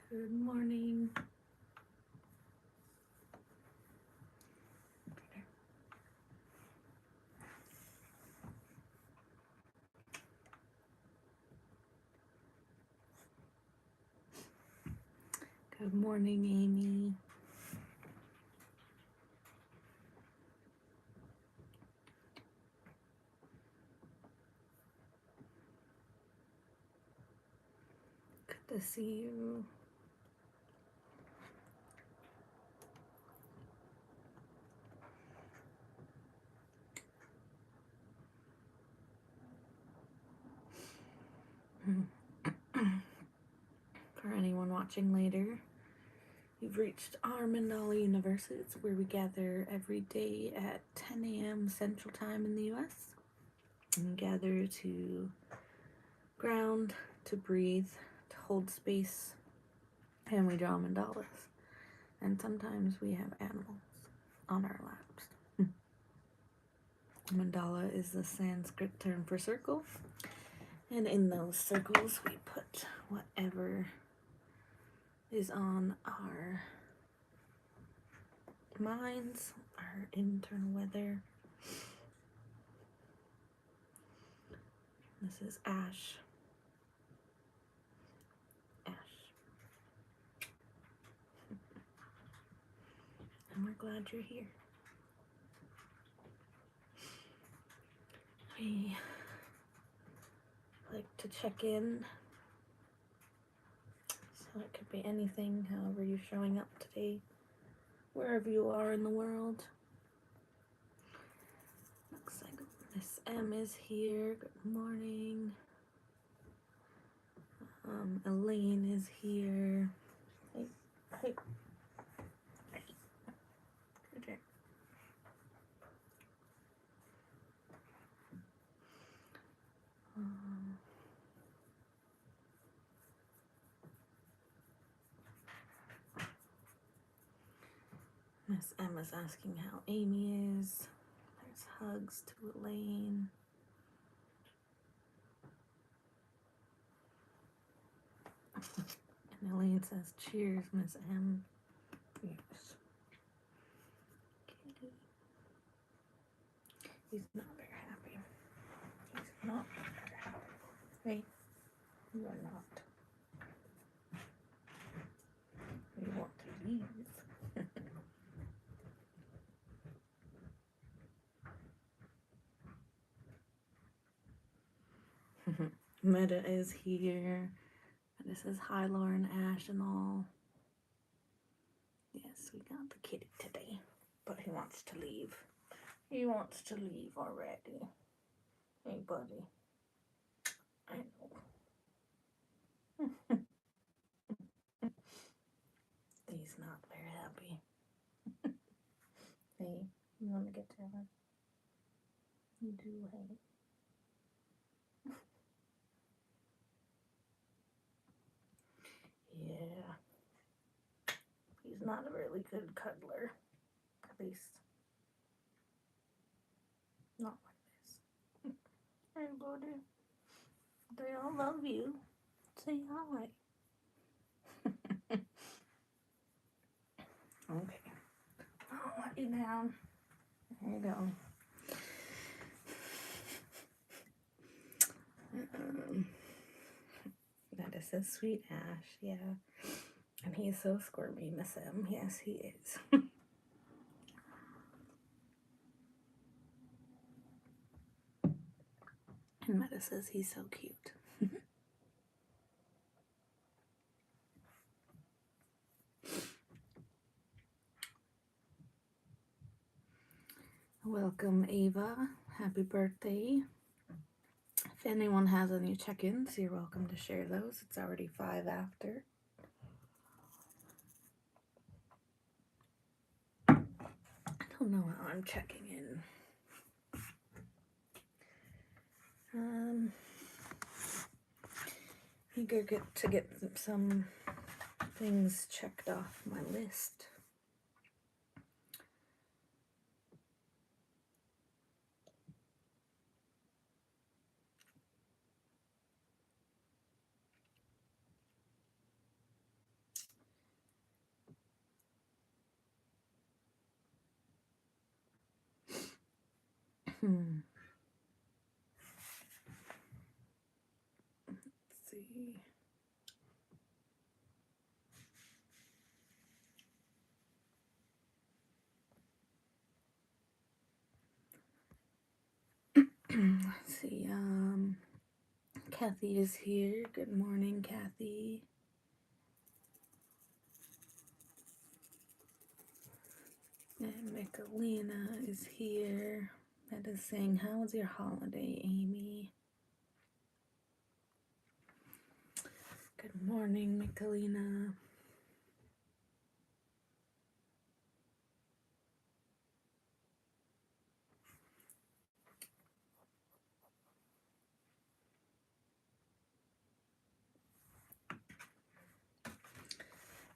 Good morning. Good morning, Amy. Good to see you. For anyone watching later, you've reached our Mandala University. It's where we gather every day at 10 a.m. Central Time in the US and gather to ground, to breathe, to hold space, and we draw mandalas. And sometimes we have animals on our laps. Mandala is the Sanskrit term for circle, and in those circles we put whatever is on our minds, our internal weather. This is Ash. And we're glad you're here. We like to check in. So it could be anything, however you're showing up today, wherever you are in the world. Looks like Miss M is here. Good morning. Elaine is here. Hey. Good. Miss Emma's asking how Amy is. There's hugs to Elaine. And Elaine says, cheers, Miss M. Yes. Kitty. He's not very happy. He's not very happy. Right? You are not. You want to leave. Meta is here. Meta says, hi, Lauren, Ash, and all. Yes, we got the kitty today, but he wants to leave. He wants to leave already. Hey, buddy. I know. He's not very happy. Hey, you want to get to her? You do, hey. Yeah. He's not a really good cuddler. At least, not like this. Hey, buddy. They all love you. Say hi. Okay. I'll let you down. There you go. That is a sweet Ash, yeah. And he's so squirmy, Miss M. Yes, he is. And Meta says he's so cute. Welcome, Ava. Happy birthday. If anyone has any check-ins, you're welcome to share those. It's already 5 after. I don't know how I'm checking in. Eager to get some things checked off my list. Let's see. Let's see. Kathy is here. Good morning, Kathy. And Michelina is here. That is saying, how was your holiday, Amy? Good morning, Michelina.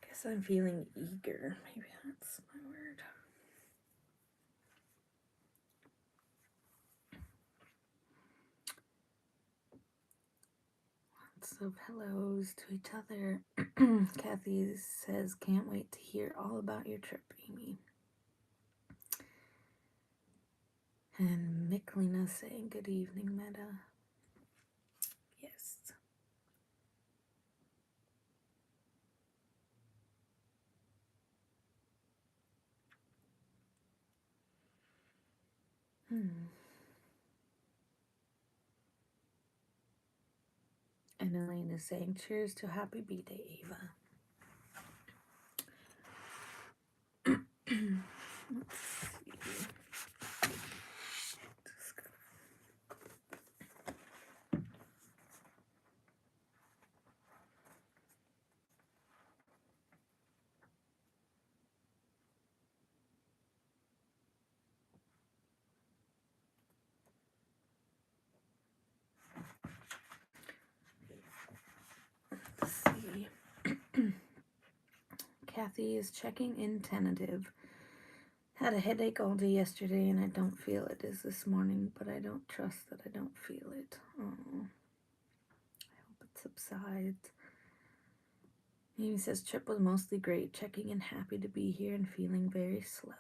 Guess I'm feeling eager. Maybe that's my word. Lots of hellos to each other. Kathy says, can't wait to hear all about your trip, Amy. And Michelina saying, good evening, Meta. Yes. And Elaine is saying, cheers to happy B-Day, Ava. Let's see. Let's see. Kathy is checking in tentative. Had a headache all day yesterday and I don't feel it is this morning, but I don't trust that I don't feel it. Oh, I hope it subsides. Amy says trip was mostly great, checking in happy to be here and feeling very slow.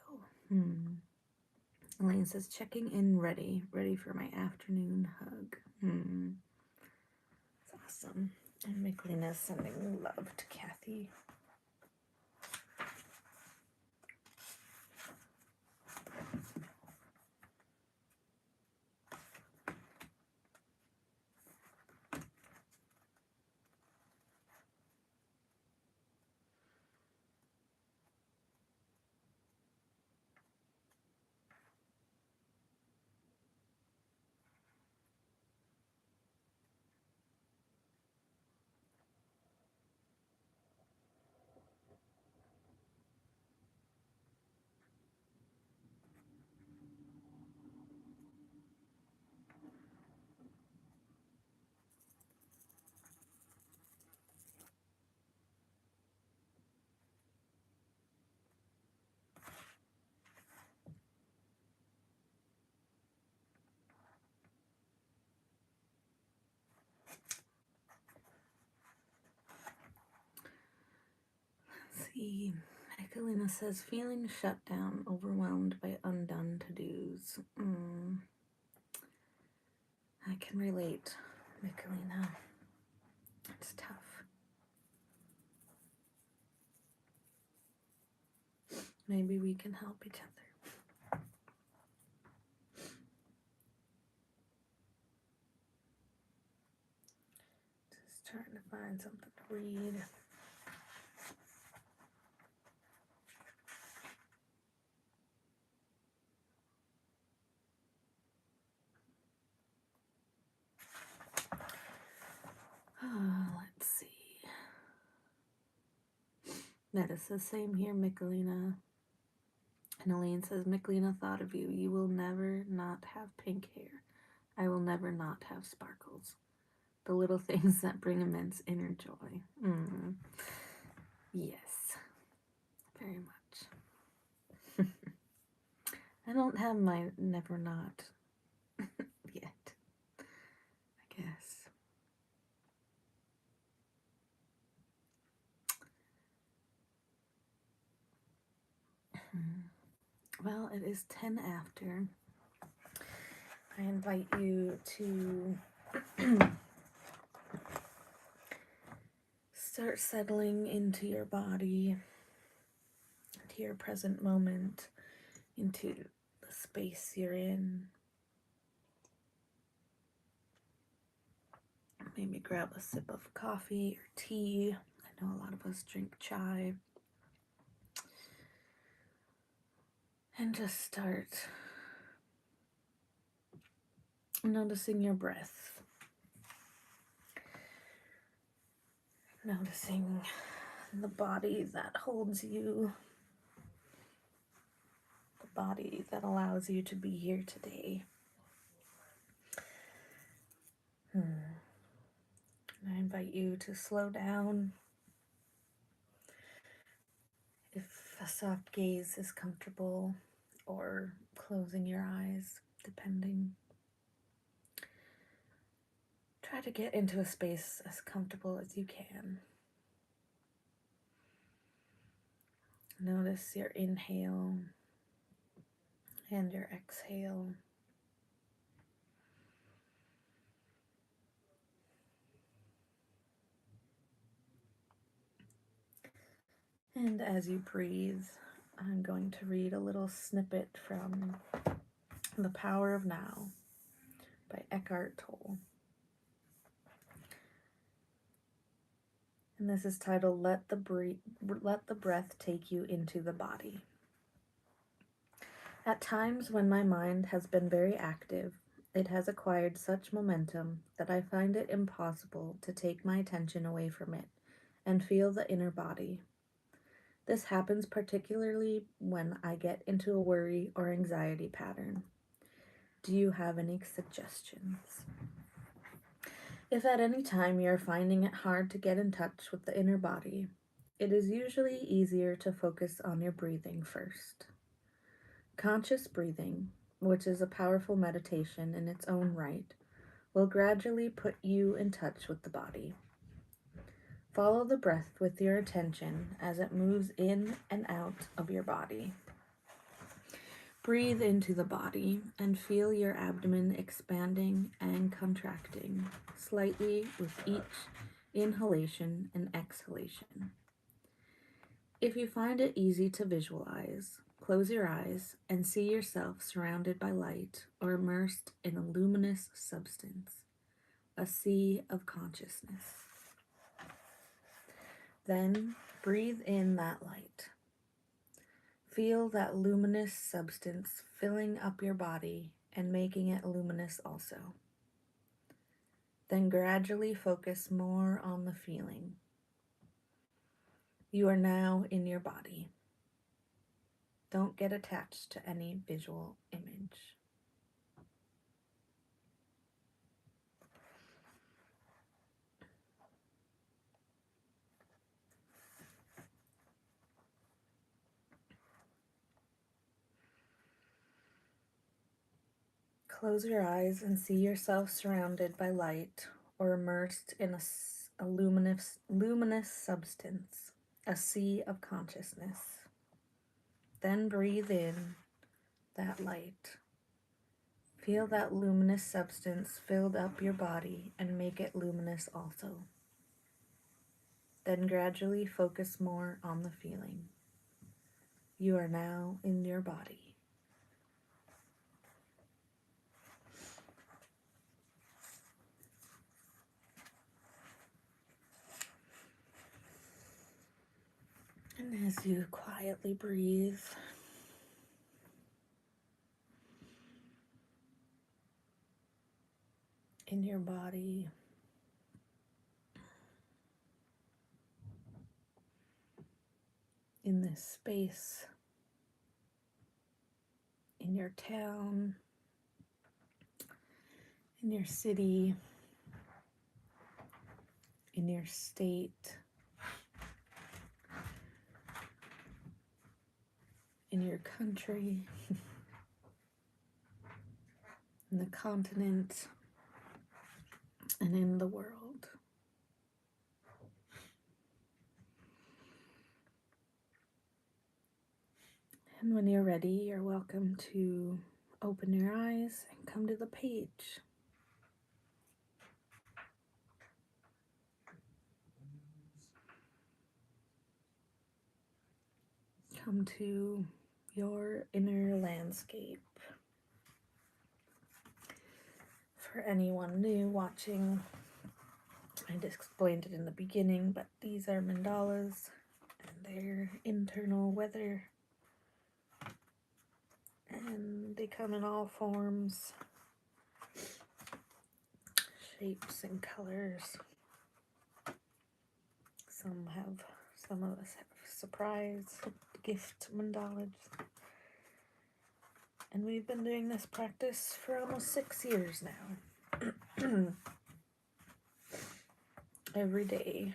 Elaine says checking in ready for my afternoon hug. It's awesome. And Michelina is sending love to Kathy. Let's see. Michelina says feeling shut down, overwhelmed by undone to-dos. I can relate, Michelina. It's tough. Maybe we can help each other. Just trying to find something to read. Let's see. Meta says, same here, Michelina. And Elaine says, Michelina thought of you. You will never not have pink hair. I will never not have sparkles. The little things that bring immense inner joy. Yes, very much. I don't have my never not yet, I guess. Well, it is 10 after. I invite you to start settling into your body, to your present moment, into the space you're in. Maybe grab a sip of coffee or tea. I know a lot of us drink chai. And just start noticing your breath. Noticing the body that holds you. The body that allows you to be here today. I invite you to slow down. If a soft gaze is comfortable, or closing your eyes, depending. Try to get into a space as comfortable as you can. Notice your inhale and your exhale. And as you breathe, I'm going to read a little snippet from The Power of Now by Eckhart Tolle. And this is titled, Let the Breath Take You into the Body. At times when my mind has been very active, it has acquired such momentum that I find it impossible to take my attention away from it and feel the inner body. This happens particularly when I get into a worry or anxiety pattern. Do you have any suggestions? If at any time you are finding it hard to get in touch with the inner body, it is usually easier to focus on your breathing first. Conscious breathing, which is a powerful meditation in its own right, will gradually put you in touch with the body. Follow the breath with your attention as it moves in and out of your body. Breathe into the body and feel your abdomen expanding and contracting slightly with each inhalation and exhalation. If you find it easy to visualize, close your eyes and see yourself surrounded by light or immersed in a luminous substance, a sea of consciousness. Then breathe in that light. Feel that luminous substance filling up your body and making it luminous also. Then gradually focus more on the feeling. You are now in your body. Don't get attached to any visual image. Close your eyes and see yourself surrounded by light or immersed in a luminous substance, a sea of consciousness. Then breathe in that light. Feel that luminous substance filled up your body and make it luminous also. Then gradually focus more on the feeling. You are now in your body. And as you quietly breathe, in your body, in this space, in your town, in your city, in your state, in your country, in the continent, and in the world. And when you're ready, you're welcome to open your eyes and come to the page. Come to your inner landscape. For anyone new watching, I just explained it in the beginning, but these are mandalas and their internal weather. And they come in all forms, shapes, and colors. Some of us have surprise gift mandalas. And we've been doing this practice for almost 6 years now. Every day.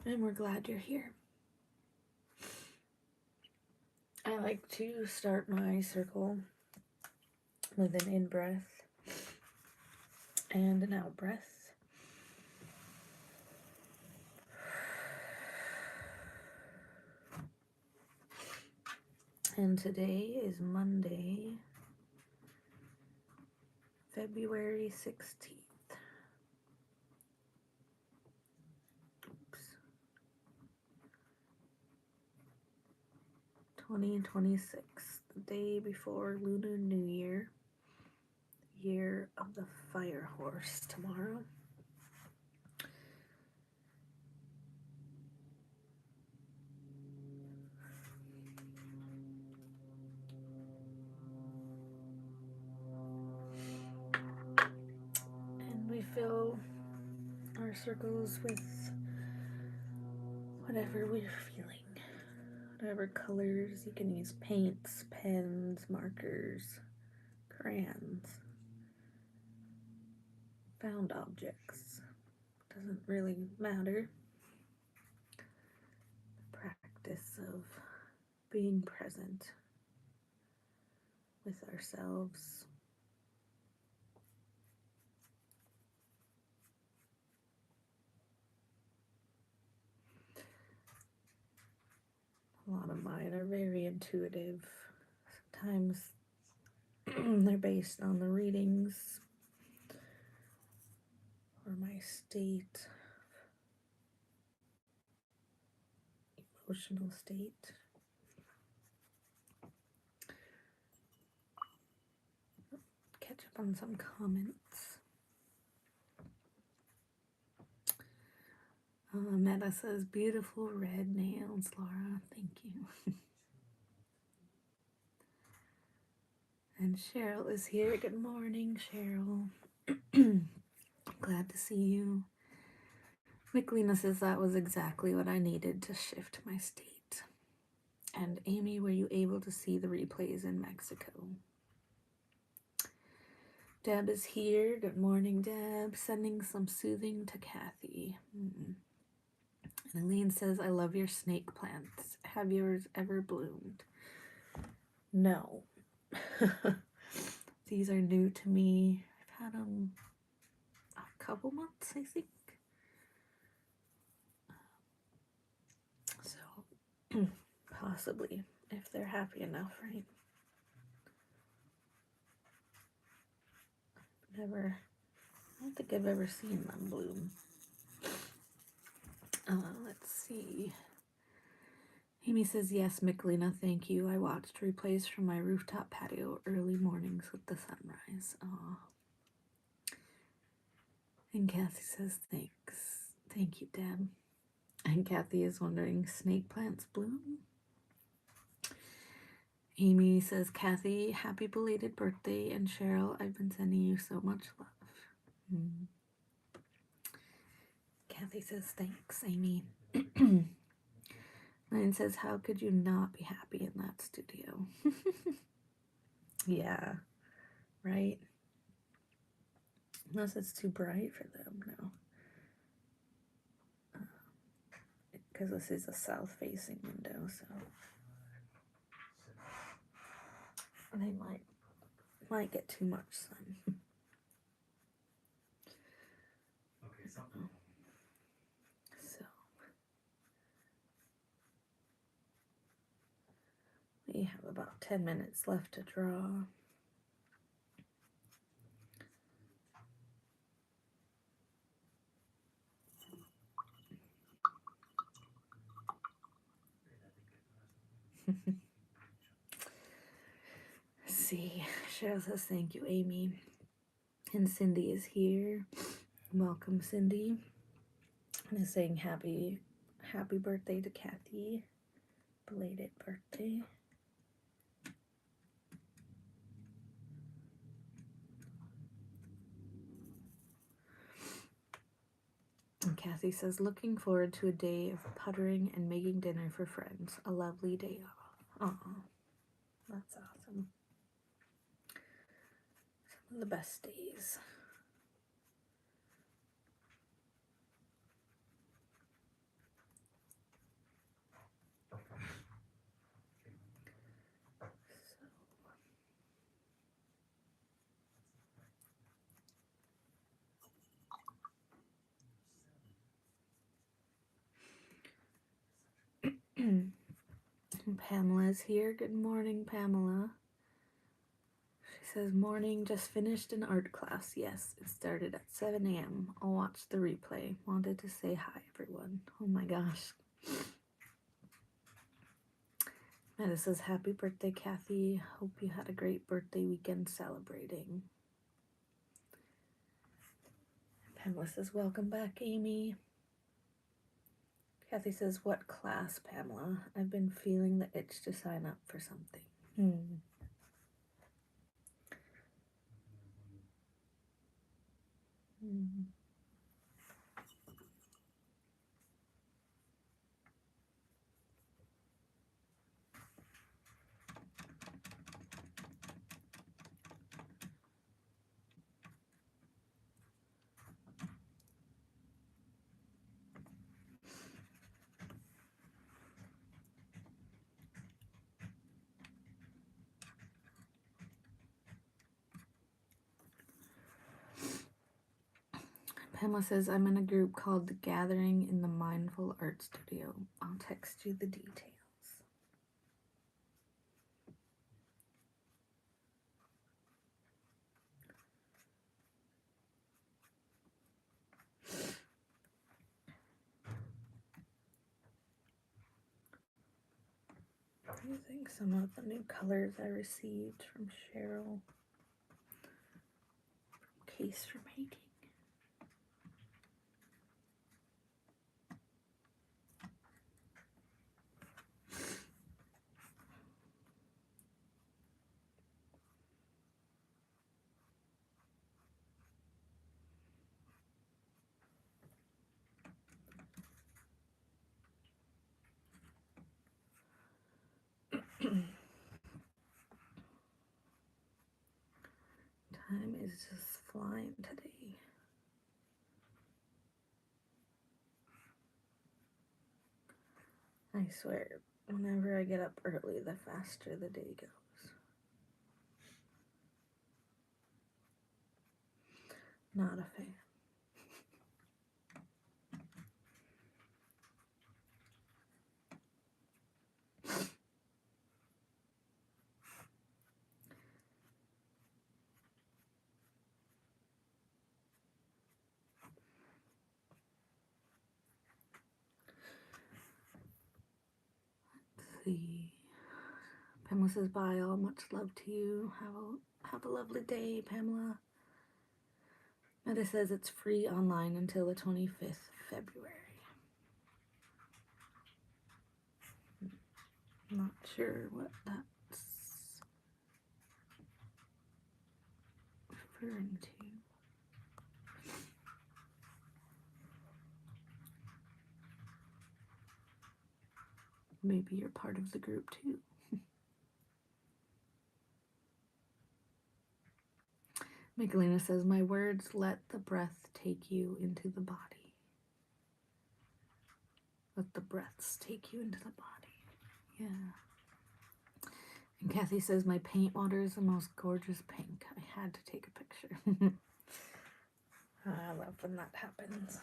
And we're glad you're here. I like to start my circle with an in-breath and an out-breath. And today is Monday, February 16th. 2026, the day before Lunar New Year, year of the fire horse tomorrow. And we fill our circles with whatever we're feeling. Whatever colors, you can use paints, pens, markers, crayons, found objects. Doesn't really matter. The practice of being present with ourselves. A lot of mine are very intuitive. Sometimes they're based on the readings or my state, emotional state. Catch up on some comments. Meta says, beautiful red nails, Laura. Thank you. And Cheryl is here. Good morning, Cheryl. Glad to see you. Micklina says that was exactly what I needed to shift my state. And Amy, were you able to see the replays in Mexico? Deb is here. Good morning, Deb. Sending some soothing to Kathy. And Elaine says, I love your snake plants. Have yours ever bloomed? No. These are new to me. I've had them a couple months, I think. So, possibly, if they're happy enough, right? I don't think I've ever seen them bloom. Let's see. Amy says, yes, Micklina, thank you. I watched replays from my rooftop patio early mornings with the sunrise. Aw. And Kathy says, thanks. Thank you, Deb. And Kathy is wondering, snake plants bloom? Amy says, Kathy, happy belated birthday. And Cheryl, I've been sending you so much love. Kathy says, thanks, Amy. Ryan says, how could you not be happy in that studio? Yeah, right? Unless it's too bright for them, no. Because this is a south-facing window, so they might get too much sun. So we have about 10 minutes left to draw. Let's see. Cheryl says, thank you, Amy. And Cindy is here. Welcome, Cindy. And is saying happy birthday to Kathy. Belated birthday. And Kathy says, looking forward to a day of puttering and making dinner for friends. A lovely day off. Aw, that's awesome. Some of the best days. Pamela's here. Good morning, Pamela. She says, morning, just finished an art class. Yes, it started at 7 a.m. I'll watch the replay. Wanted to say hi, everyone. Oh my gosh. Meta says, happy birthday, Kathy. Hope you had a great birthday weekend celebrating. Pamela says, welcome back, Amy. Kathy says, what class, Pamela? I've been feeling the itch to sign up for something. Pamela says, I'm in a group called The Gathering in the Mindful Art Studio. I'll text you the details. Using some of the new colors I received from Cheryl. Case for making. Time is just flying today. I swear, whenever I get up early, the faster the day goes. Not a fan. Let's see. Pamela says, bye all. Much love to you. Have a lovely day, Pamela. Meta says it's free online until the 25th February. Not sure what that's referring to. Maybe you're part of the group too. Michelina says, my words, let the breath take you into the body. Let the breaths take you into the body. Yeah. And Kathy says, my paint water is the most gorgeous pink. I had to take a picture. I love when that happens.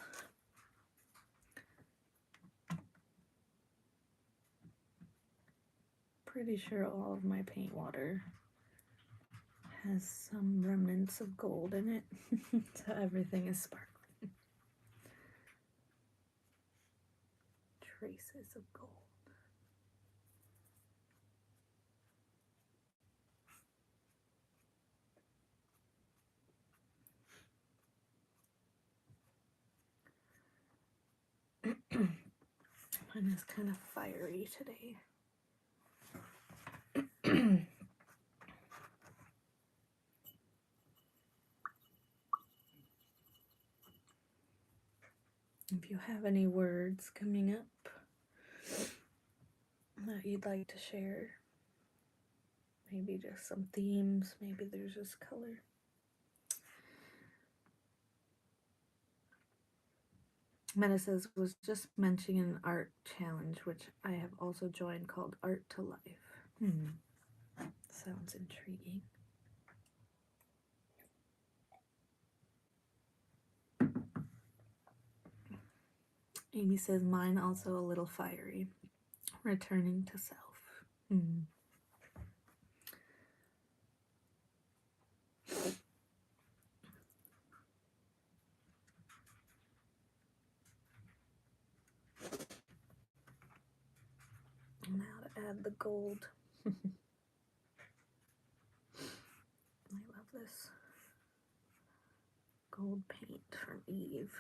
pretty sure all of my paint water has some remnants of gold in it. So everything is sparkling. Traces of gold. Mine is kind of fiery today. If you have any words coming up that you'd like to share, maybe just some themes, maybe there's just color. Meta says, was just mentioning an art challenge, which I have also joined, called Art to Life. Sounds intriguing. Amy says, mine also a little fiery. Returning to self. Now to add the gold. I love this gold paint from Eve.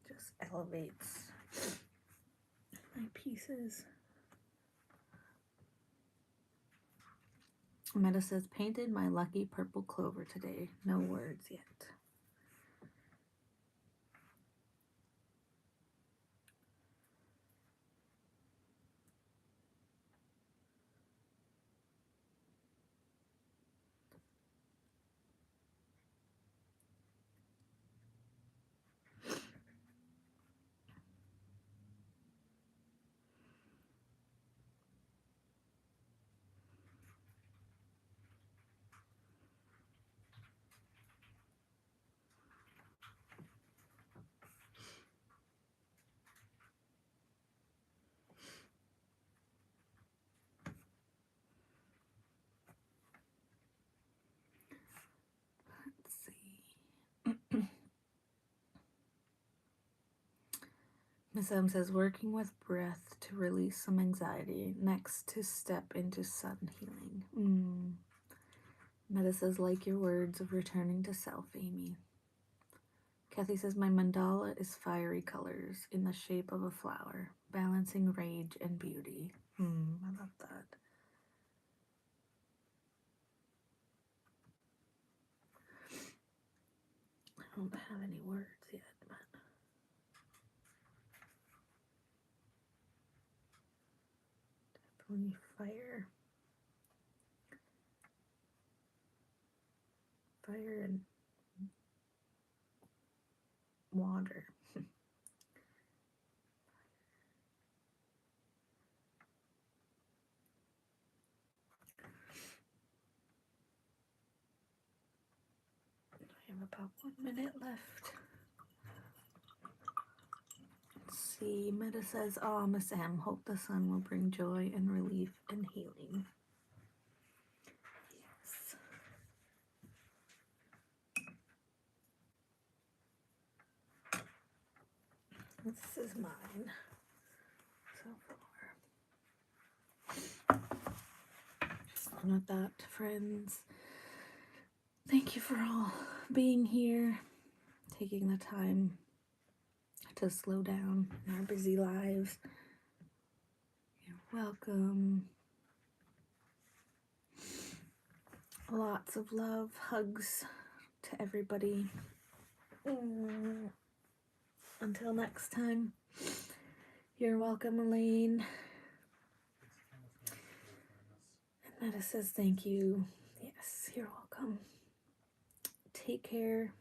Just elevates my pieces. Meta says, painted my lucky purple clover today. No words yet. Let's see. Miss M says, working with breath to release some anxiety. Next to step into sun healing. Meta says, like your words of returning to self, Amy. Kathy says, my mandala is fiery colors in the shape of a flower, balancing rage and beauty. I love that. I don't have any words yet, but definitely fire. Fire and water. I have about 1 minute left. Let's see. Meta says, oh, Miss M, hope the sun will bring joy and relief and healing. Yes. This is mine so far. And with that, friends, thank you for all being here, taking the time to slow down in our busy lives. You're welcome. Lots of love, hugs to everybody. Until next time, you're welcome, Elaine. And Meta says thank you. Yes, you're welcome. Take care.